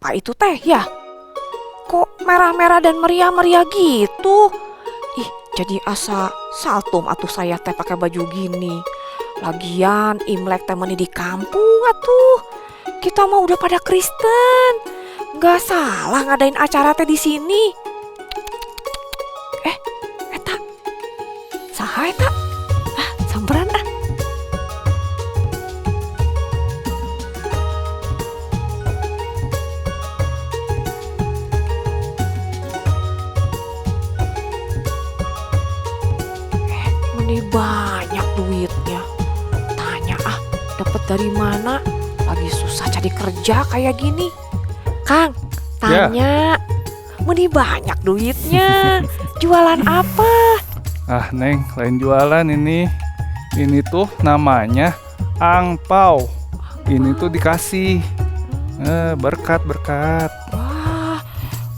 apa itu teh ya? Kok merah-merah dan meriah-meriah gitu? Ih, jadi asa saltum atuh saya teh pakai baju gini. Lagian Imlek teh meni di kampung atuh. Kita mah udah pada Kristen. Nggak salah ngadain acara teh di sini. Eta saha eta? Samperan ah. Ini banyak duitnya. Tanya dapat dari mana? Lagi susah cari kerja kayak gini. Kang, tanya. Ini banyak duitnya. Jualan apa? Neng, lain jualan ini. Ini tuh namanya angpau. Ini tuh dikasih berkat-berkat. Wah,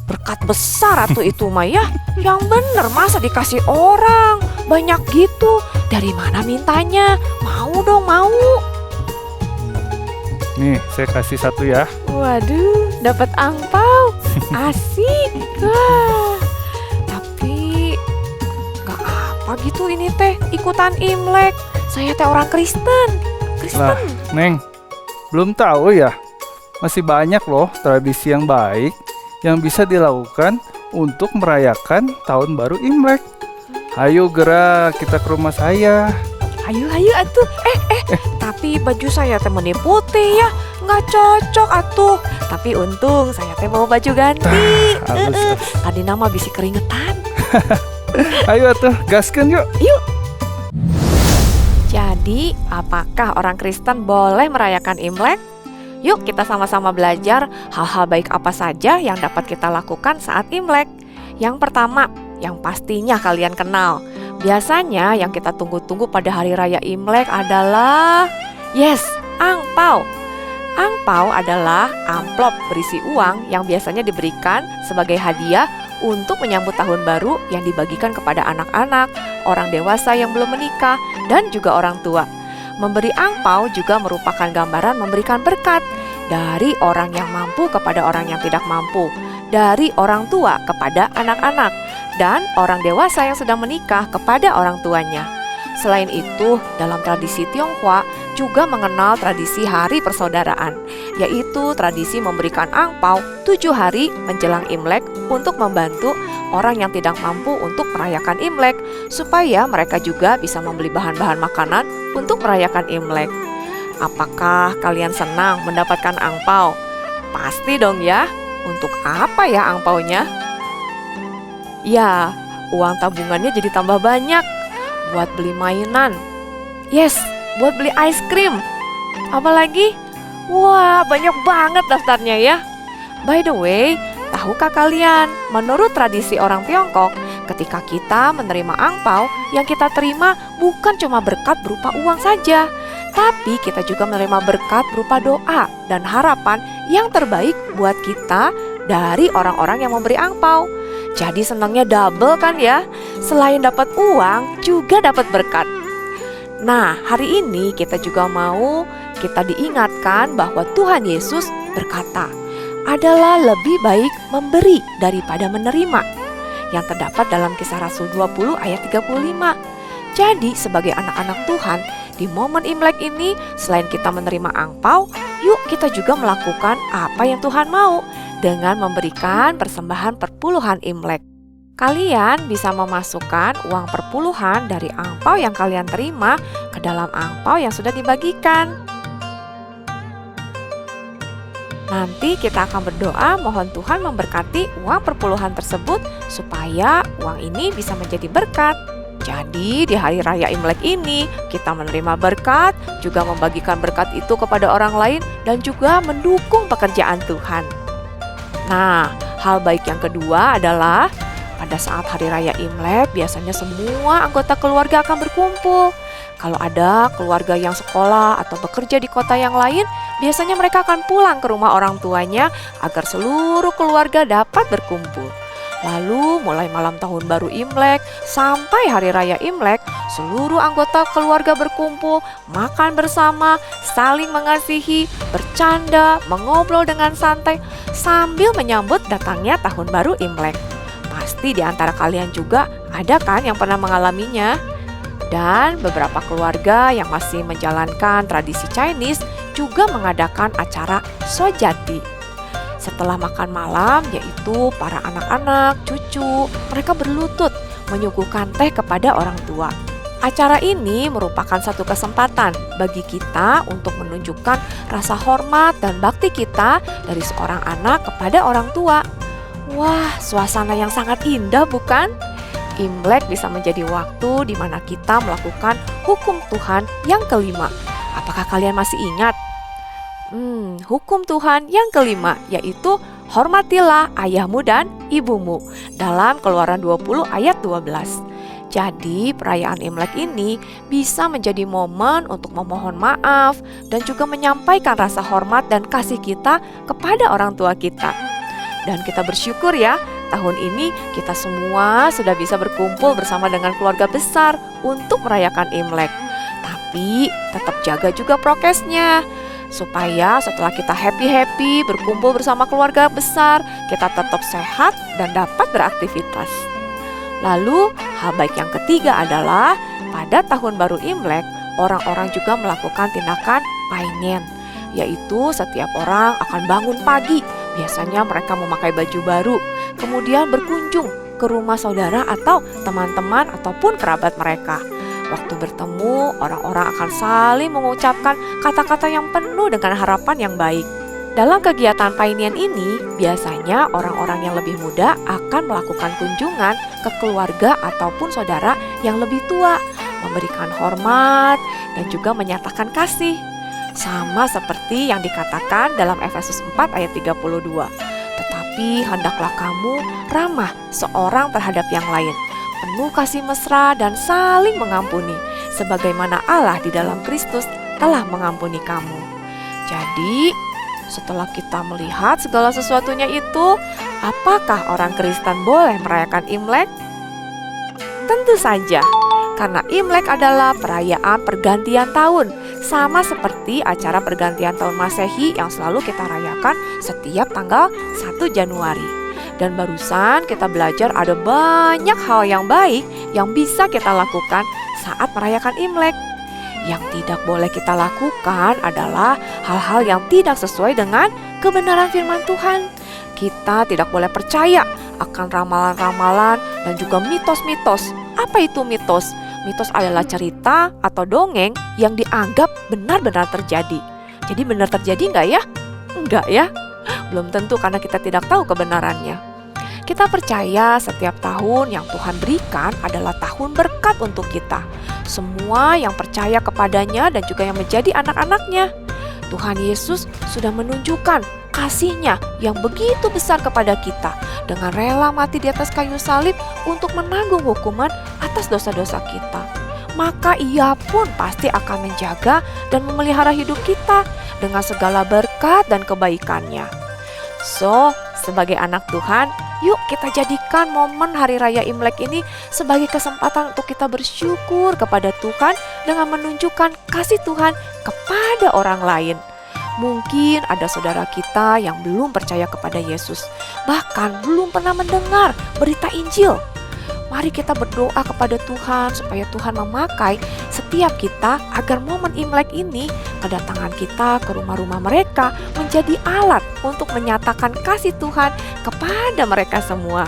berkat besar atuh itu mah ya. Yang bener masa dikasih orang banyak gitu. Dari mana mintanya? Mau dong, mau. Nih, saya kasih satu ya. Waduh, dapat angpau. Asik. Wah. Tapi gak apa gitu ini teh ikutan Imlek. Saya teh orang Kristen. Lah, Neng, belum tahu ya. Masih banyak loh tradisi yang baik yang bisa dilakukan untuk merayakan tahun baru Imlek. Ayo gerak kita ke rumah saya. Ayo atuh. Tapi baju saya teh meni putih ya, nggak cocok atuh. Tapi untung saya teh bawa baju ganti. Tadi nama bisi keringetan. Ayo atuh, gaskeun yuk. Yuk. Jadi, apakah orang Kristen boleh merayakan Imlek? Yuk kita sama-sama belajar hal-hal baik apa saja yang dapat kita lakukan saat Imlek. Yang pertama, yang pastinya kalian kenal. Biasanya yang kita tunggu-tunggu pada hari raya Imlek adalah angpau. Angpau adalah amplop berisi uang yang biasanya diberikan sebagai hadiah untuk menyambut tahun baru yang dibagikan kepada anak-anak, orang dewasa yang belum menikah, dan juga orang tua. Memberi angpau juga merupakan gambaran memberikan berkat dari orang yang mampu kepada orang yang tidak mampu, dari orang tua kepada anak-anak, dan orang dewasa yang sedang menikah kepada orang tuanya. Selain itu, dalam tradisi Tionghoa juga mengenal tradisi hari persaudaraan, yaitu tradisi memberikan angpau 7 hari menjelang Imlek untuk membantu orang yang tidak mampu untuk merayakan Imlek, supaya mereka juga bisa membeli bahan-bahan makanan untuk merayakan Imlek. Apakah kalian senang mendapatkan angpau? Pasti dong ya. Untuk apa ya angpaunya? Ya, uang tabungannya jadi tambah banyak buat beli mainan. Buat beli ice cream. Apalagi? Wah, banyak banget daftarnya ya. By the way, tahukah kalian, menurut tradisi orang Tiongkok, ketika kita menerima angpau, yang kita terima bukan cuma berkat berupa uang saja, tapi kita juga menerima berkat berupa doa dan harapan yang terbaik buat kita dari orang-orang yang memberi angpau. Jadi senangnya double kan ya? Selain dapat uang, juga dapat berkat. Nah, hari ini kita juga kita diingatkan bahwa Tuhan Yesus berkata, adalah lebih baik memberi daripada menerima, yang terdapat dalam Kisah Rasul 20 ayat 35. Jadi sebagai anak-anak Tuhan, di momen Imlek ini selain kita menerima angpau, yuk kita juga melakukan apa yang Tuhan mau dengan memberikan persembahan perpuluhan Imlek. Kalian bisa memasukkan uang perpuluhan dari angpau yang kalian terima ke dalam angpau yang sudah dibagikan. Nanti kita akan berdoa mohon Tuhan memberkati uang perpuluhan tersebut supaya uang ini bisa menjadi berkat. Jadi di hari raya Imlek ini kita menerima berkat, juga membagikan berkat itu kepada orang lain dan juga mendukung pekerjaan Tuhan. Nah, hal baik yang kedua adalah pada saat hari raya Imlek biasanya semua anggota keluarga akan berkumpul. Kalau ada keluarga yang sekolah atau bekerja di kota yang lain, biasanya mereka akan pulang ke rumah orang tuanya agar seluruh keluarga dapat berkumpul. Lalu mulai malam tahun baru Imlek sampai hari raya Imlek, seluruh anggota keluarga berkumpul, makan bersama, saling mengasihi, bercanda, mengobrol dengan santai sambil menyambut datangnya tahun baru Imlek. Pasti di antara kalian juga ada kan yang pernah mengalaminya? Dan beberapa keluarga yang masih menjalankan tradisi Chinese juga mengadakan acara Sojati. Setelah makan malam, yaitu para anak-anak, cucu, mereka berlutut menyuguhkan teh kepada orang tua. Acara ini merupakan satu kesempatan bagi kita untuk menunjukkan rasa hormat dan bakti kita dari seorang anak kepada orang tua. Wah, suasana yang sangat indah bukan? Imlek bisa menjadi waktu di mana kita melakukan hukum Tuhan yang kelima. Apakah kalian masih ingat? Hukum Tuhan yang kelima, yaitu hormatilah ayahmu dan ibumu, dalam Keluaran 20 ayat 12. Jadi perayaan Imlek ini bisa menjadi momen untuk memohon maaf dan juga menyampaikan rasa hormat dan kasih kita kepada orang tua kita. Dan kita bersyukur ya, tahun ini kita semua sudah bisa berkumpul bersama dengan keluarga besar untuk merayakan Imlek. Tapi tetap jaga juga prokesnya, supaya setelah kita happy-happy berkumpul bersama keluarga besar, kita tetap sehat dan dapat beraktivitas. Lalu hal baik yang ketiga adalah pada tahun baru Imlek, orang-orang juga melakukan tindakan painen, yaitu setiap orang akan bangun pagi. Biasanya mereka memakai baju baru, kemudian berkunjung ke rumah saudara atau teman-teman ataupun kerabat mereka. Waktu bertemu, orang-orang akan saling mengucapkan kata-kata yang penuh dengan harapan yang baik. Dalam kegiatan painian ini, biasanya orang-orang yang lebih muda akan melakukan kunjungan ke keluarga ataupun saudara yang lebih tua, memberikan hormat dan juga menyatakan kasih. Sama seperti yang dikatakan dalam Efesus 4 ayat 32. Tetapi hendaklah kamu ramah seorang terhadap yang lain, penuh kasih mesra dan saling mengampuni, sebagaimana Allah di dalam Kristus telah mengampuni kamu. Jadi, setelah kita melihat segala sesuatunya itu, apakah orang Kristen boleh merayakan Imlek? Tentu saja, karena Imlek adalah perayaan pergantian tahun, sama seperti acara pergantian tahun Masehi yang selalu kita rayakan setiap tanggal 1 Januari. Dan barusan kita belajar ada banyak hal yang baik yang bisa kita lakukan saat merayakan Imlek. Yang tidak boleh kita lakukan adalah hal-hal yang tidak sesuai dengan kebenaran firman Tuhan. Kita tidak boleh percaya akan ramalan-ramalan dan juga mitos-mitos. Apa itu mitos? Mitos adalah cerita atau dongeng yang dianggap benar-benar terjadi. Jadi benar terjadi nggak ya? Enggak ya? Belum tentu karena kita tidak tahu kebenarannya. Kita percaya setiap tahun yang Tuhan berikan adalah tahun berkat untuk kita. Semua yang percaya kepadanya dan juga yang menjadi anak-anaknya. Tuhan Yesus sudah menunjukkan kasih-Nya yang begitu besar kepada kita dengan rela mati di atas kayu salib untuk menanggung hukuman atas dosa-dosa kita. Maka Ia pun pasti akan menjaga dan memelihara hidup kita dengan segala berkat dan kebaikannya. So, sebagai anak Tuhan, yuk kita jadikan momen Hari Raya Imlek ini sebagai kesempatan untuk kita bersyukur kepada Tuhan dengan menunjukkan kasih Tuhan kepada orang lain. Mungkin ada saudara kita yang belum percaya kepada Yesus, bahkan belum pernah mendengar berita Injil. Mari kita berdoa kepada Tuhan supaya Tuhan memakai setiap kita agar momen Imlek ini, kedatangan kita ke rumah-rumah mereka menjadi alat untuk menyatakan kasih Tuhan kepada mereka semua.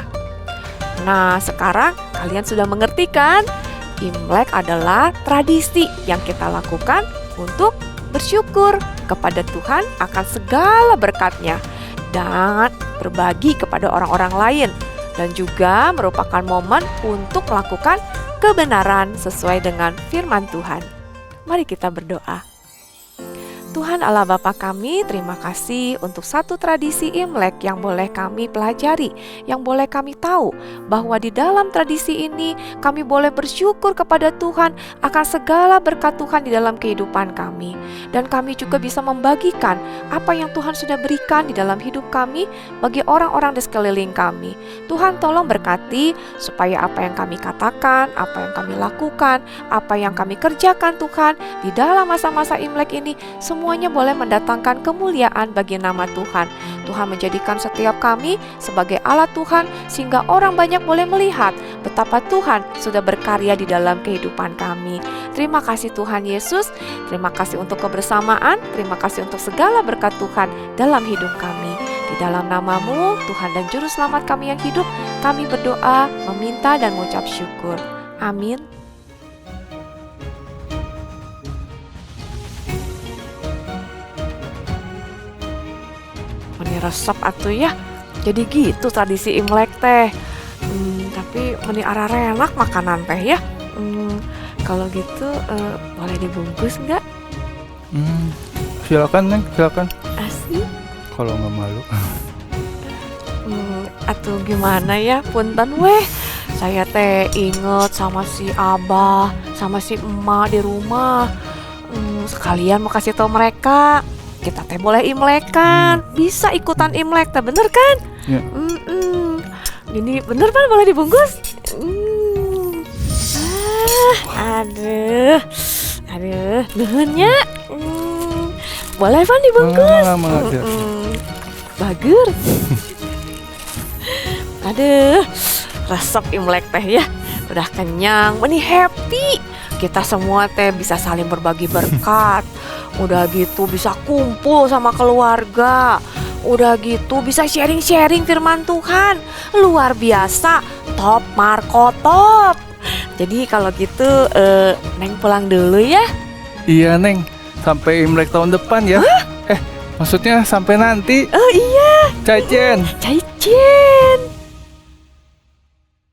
Nah, sekarang kalian sudah mengerti kan? Imlek adalah tradisi yang kita lakukan untuk bersyukur kepada Tuhan akan segala berkat-Nya dan berbagi kepada orang-orang lain. Dan juga merupakan momen untuk melakukan kebenaran sesuai dengan firman Tuhan. Mari kita berdoa. Tuhan Allah Bapa kami, terima kasih untuk satu tradisi Imlek yang boleh kami pelajari, yang boleh kami tahu bahwa di dalam tradisi ini kami boleh bersyukur kepada Tuhan akan segala berkat Tuhan di dalam kehidupan kami. Dan kami juga bisa membagikan apa yang Tuhan sudah berikan di dalam hidup kami bagi orang-orang di sekeliling kami. Tuhan tolong berkati supaya apa yang kami katakan, apa yang kami lakukan, apa yang kami kerjakan Tuhan di dalam masa-masa Imlek ini semuanya boleh mendatangkan kemuliaan bagi nama Tuhan. Tuhan menjadikan setiap kami sebagai alat Tuhan sehingga orang banyak boleh melihat betapa Tuhan sudah berkarya di dalam kehidupan kami. Terima kasih Tuhan Yesus, terima kasih untuk kebersamaan, terima kasih untuk segala berkat Tuhan dalam hidup kami. Di dalam nama-Mu, Tuhan dan Juru Selamat kami yang hidup, kami berdoa, meminta dan mengucap syukur. Amin. Meni resep atuh ya. Jadi gitu tradisi Imlek teh. Tapi meni enak makanan teh ya. Kalau gitu boleh dibungkus nggak? Silakan Neng, silakan. Asli. Kalau nggak malu. Atuh gimana ya, punten weh. Saya teh inget sama si Abah, sama si emak di rumah. Sekalian mau kasih tahu mereka. Kita teh boleh imlekan, bisa ikutan imlek, teh bener kan? Ya. Ini bener Pan, boleh dibungkus? Aduh, nuhunnya. Boleh Pan dibungkus? Bagur. Aduh, resep imlek teh ya, udah kenyang, meni happy. Kita semua teh bisa saling berbagi berkat. Udah gitu bisa kumpul sama keluarga. Udah gitu bisa sharing-sharing firman Tuhan. Luar biasa, top Marco top. Jadi kalau gitu Neng pulang dulu ya. Iya Neng, sampai Imlek tahun depan ya. Maksudnya sampai nanti. Oh iya, Caijen. Caijen.